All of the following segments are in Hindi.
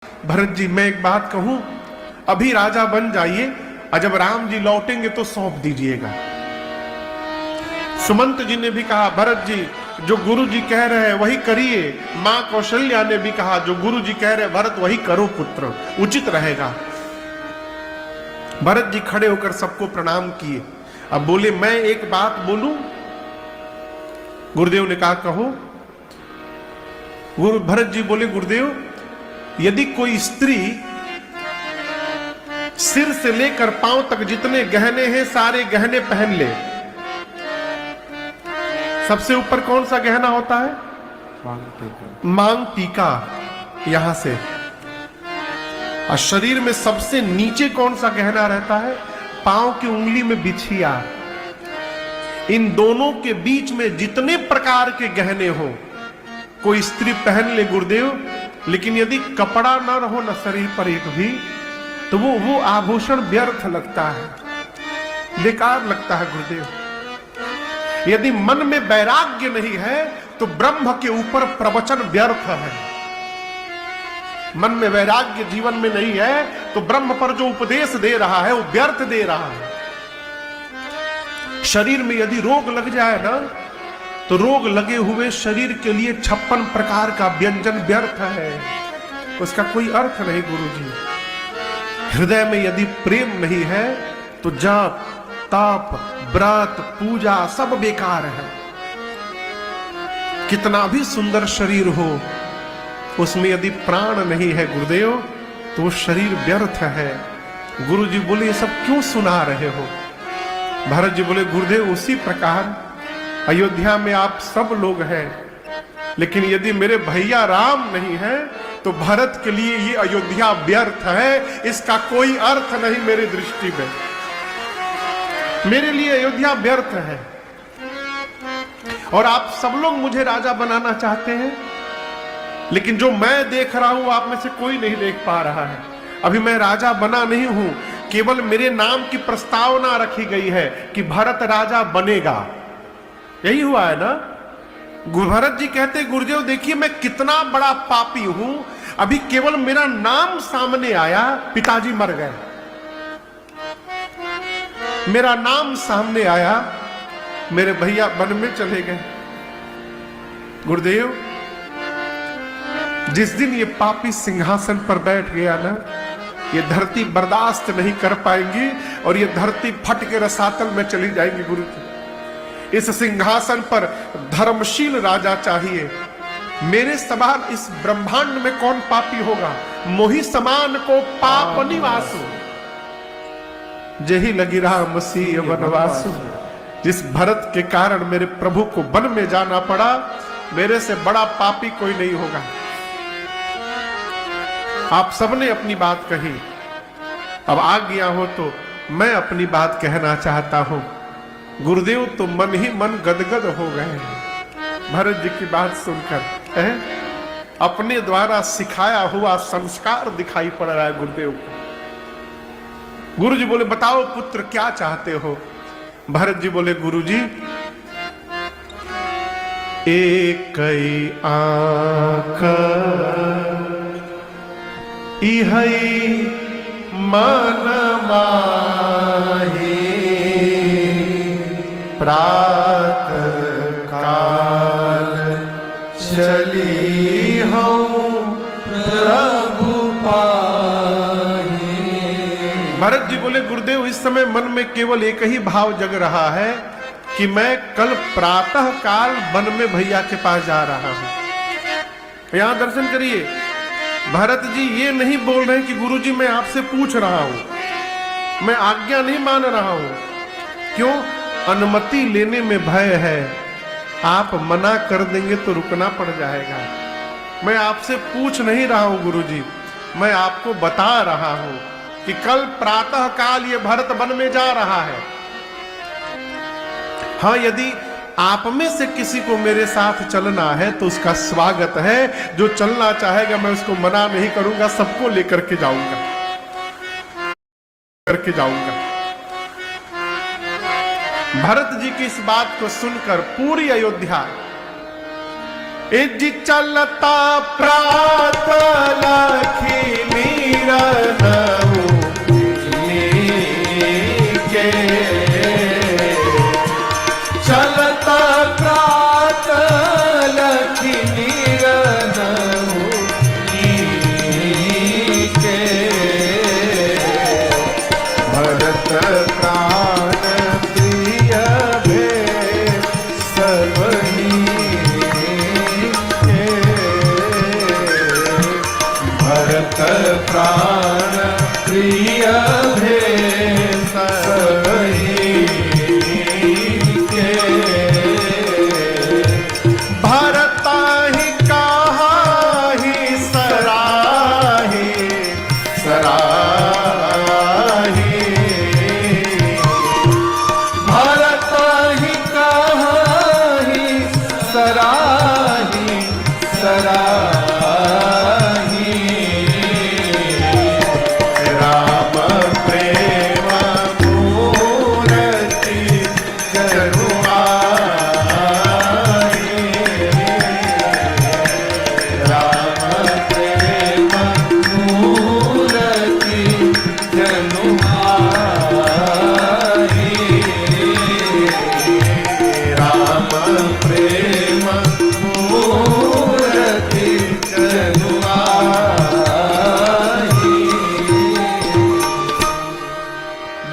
भरत जी मैं एक बात कहूं, अभी राजा बन जाइए और जब राम जी लौटेंगे तो सौंप दीजिएगा। सुमंत जी ने भी कहा भरत जी जो गुरु जी कह रहे हैं वही करिए। मां कौशल्या ने भी कहा जो गुरु जी कह रहे हैं भरत वही करो पुत्र, उचित रहेगा। भरत जी खड़े होकर सबको प्रणाम किए। अब बोले मैं एक बात बोलूं? गुरुदेव ने कहा कहो। गुरु भरत जी बोले गुरुदेव यदि कोई स्त्री सिर से लेकर पांव तक जितने गहने हैं सारे गहने पहन ले, सबसे ऊपर कौन सा गहना होता है? मांग टीका यहां से, और शरीर में सबसे नीचे कौन सा गहना रहता है? पांव की उंगली में बिछिया। इन दोनों के बीच में जितने प्रकार के गहने हो कोई स्त्री पहन ले गुरुदेव, लेकिन यदि कपड़ा ना रहो ना शरीर पर एक भी, तो वो आभूषण व्यर्थ लगता है, बेकार लगता है गुरुदेव। यदि मन में वैराग्य नहीं है तो ब्रह्म के ऊपर प्रवचन व्यर्थ है। मन में वैराग्य जीवन में नहीं है तो ब्रह्म पर जो उपदेश दे रहा है वो व्यर्थ दे रहा है। शरीर में यदि रोग लग जाए ना तो रोग लगे हुए शरीर के लिए 56 प्रकार का व्यंजन व्यर्थ है, उसका कोई अर्थ नहीं गुरुजी। हृदय में यदि प्रेम नहीं है तो जाप ताप व्रत पूजा सब बेकार है। कितना भी सुंदर शरीर हो उसमें यदि प्राण नहीं है गुरुदेव तो वो शरीर व्यर्थ है। गुरुजी बोले ये सब क्यों सुना रहे हो? भरत जी बोले गुरुदेव उसी प्रकार अयोध्या में आप सब लोग हैं, लेकिन यदि मेरे भैया राम नहीं है तो भरत के लिए ये अयोध्या व्यर्थ है, इसका कोई अर्थ नहीं मेरी दृष्टि में। मेरे लिए अयोध्या व्यर्थ है। और आप सब लोग मुझे राजा बनाना चाहते हैं, लेकिन जो मैं देख रहा हूं आप में से कोई नहीं देख पा रहा है। अभी मैं राजा बना नहीं हूं, केवल मेरे नाम की प्रस्तावना रखी गई है कि भरत राजा बनेगा। यही हुआ है ना? भरत जी कहते गुरुदेव देखिए मैं कितना बड़ा पापी हूं, अभी केवल मेरा नाम सामने आया पिताजी मर गए, मेरा नाम सामने आया मेरे भैया वन में चले गए। गुरुदेव जिस दिन ये पापी सिंहासन पर बैठ गया ना, ये धरती बर्दाश्त नहीं कर पाएंगी और ये धरती फट के रसातल में चली जाएंगी। गुरु जी इस सिंहासन पर धर्मशील राजा चाहिए। मेरे समान इस ब्रह्मांड में कौन पापी होगा? मोहि समान को पाप निवासु जेहि लगी रहा मसीह वनवासु। जिस भरत के कारण मेरे प्रभु को वन में जाना पड़ा, मेरे से बड़ा पापी कोई नहीं होगा। आप सबने अपनी बात कही, अब आ गया हो तो मैं अपनी बात कहना चाहता हूं। गुरुदेव तो मन ही मन गदगद हो गए भरत जी की बात सुनकर। अपने द्वारा सिखाया हुआ संस्कार दिखाई पड़ रहा है गुरुदेव को। गुरु जी बोले बताओ पुत्र क्या चाहते हो? भरत जी बोले गुरु जी एक आंख इहै मन माही प्रात काल चली हूँ प्रभु पाही। भरत जी बोले गुरुदेव इस समय मन में केवल एक ही भाव जग रहा है कि मैं कल प्रातः काल वन में भैया के पास जा रहा हूं। यहां दर्शन करिए, भरत जी ये नहीं बोल रहे कि गुरुजी मैं आपसे पूछ रहा हूं, मैं आज्ञा नहीं मान रहा हूं। क्यों? अनुमति लेने में भय है, आप मना कर देंगे तो रुकना पड़ जाएगा। मैं आपसे पूछ नहीं रहा हूं गुरुजी, मैं आपको बता रहा हूं कि कल प्रातः काल ये भरत वन में जा रहा है। हाँ यदि आप में से किसी को मेरे साथ चलना है तो उसका स्वागत है। जो चलना चाहेगा मैं उसको मना नहीं करूंगा, सबको लेकर के जाऊंगा भरत जी की इस बात को सुनकर पूरी अयोध्या इज चलता प्रात लखी रनऊ के चलता प्रात लखी रनऊ के भरत प्राण प्रिय भे सर्वही भरत प्राण प्रिय भे सर्वही के भरत ही कहा ही सराही सराही भरत ही कहा ही सराही सराही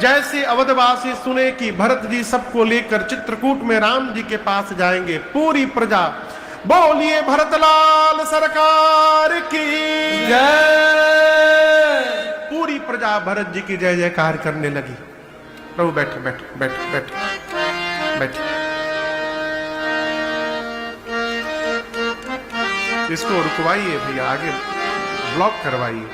जैसे अवधवासी सुने कि भरत जी सबको लेकर चित्रकूट में राम जी के पास जाएंगे, पूरी प्रजा बोलिए भरतलाल सरकार की जय। पूरी प्रजा भरत जी की जय जयकार करने लगी। प्रभु बैठे बैठे बैठे बैठे बैठे, इसको रुकवाइए भैया, आगे ब्लॉक करवाइए।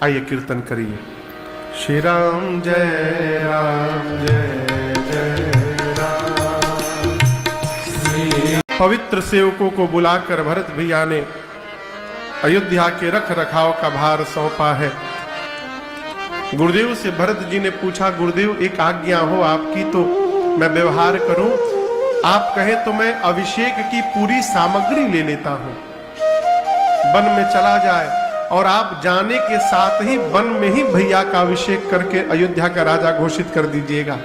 आइए कीर्तन करिए। श्री राम जय जय राम। पवित्र सेवकों को बुलाकर भरत भैया ने अयोध्या के रख रखाव का भार सौंपा है। गुरुदेव से भरत जी ने पूछा, गुरुदेव एक आज्ञा हो आपकी तो मैं व्यवहार करूं, आप कहें तो मैं अभिषेक की पूरी सामग्री ले लेता हूं, वन में चला जाए और आप जाने के साथ ही वन में ही भैया का अभिषेक करके अयोध्या का राजा घोषित कर दीजिएगा।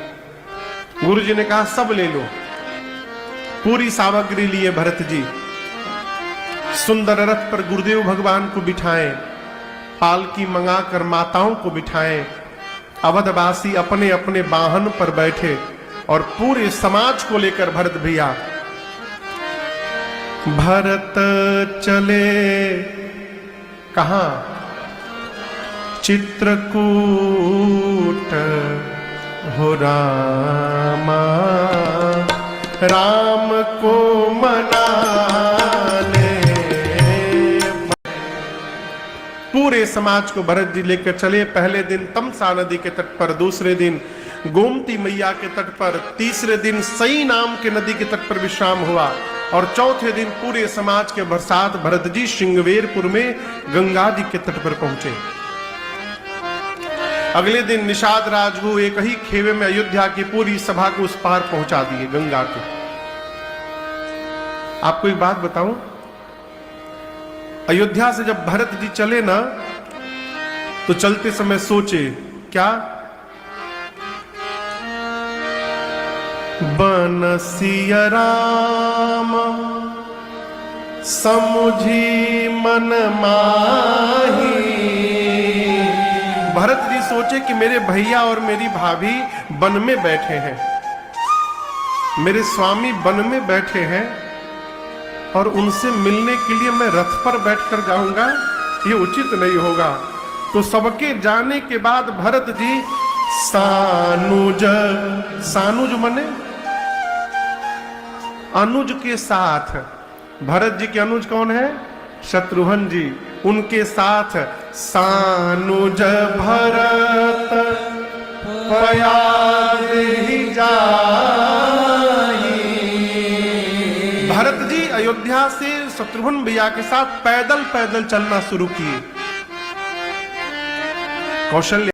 गुरु जी ने कहा सब ले लो। पूरी सामग्री लिए भरत जी सुंदर रथ पर गुरुदेव भगवान को बिठाएं, पालकी मंगाकर माताओं को बिठाएं, अवधवासी अपने अपने वाहन पर बैठे और पूरे समाज को लेकर भरत भैया भरत चले कहां? चित्रकूट हो रामा, राम को मनाने। पूरे समाज को भरत जी लेकर चले। पहले दिन तमसा नदी के तट पर, दूसरे दिन गोमती मैया के तट पर, तीसरे दिन सई नाम के नदी के तट पर विश्राम हुआ और चौथे दिन पूरे समाज के साथ भरत जी श्रृंगवेरपुर में गंगा जी के तट पर पहुंचे। अगले दिन निषाद राजगु एक ही खेवे में अयोध्या की पूरी सभा को उस पार पहुंचा दिए गंगा को। आपको एक बात बताऊं, अयोध्या से जब भरत जी चले ना तो चलते समय सोचे क्या, बनसिया राम समुझी मन माही। भरत जी सोचे कि मेरे भैया और मेरी भाभी वन में बैठे हैं, मेरे स्वामी वन में बैठे हैं और उनसे मिलने के लिए मैं रथ पर बैठकर जाऊंगा, ये उचित नहीं होगा। तो सबके जाने के बाद भरत जी सानुज, सानुज मने अनुज के साथ, भरत जी के अनुज कौन है? शत्रुघ्न जी। उनके साथ सानुज भरत पयाद ही जाई। भरत जी अयोध्या से शत्रुघ्न भैया के साथ पैदल पैदल चलना शुरू किए। कौशल्या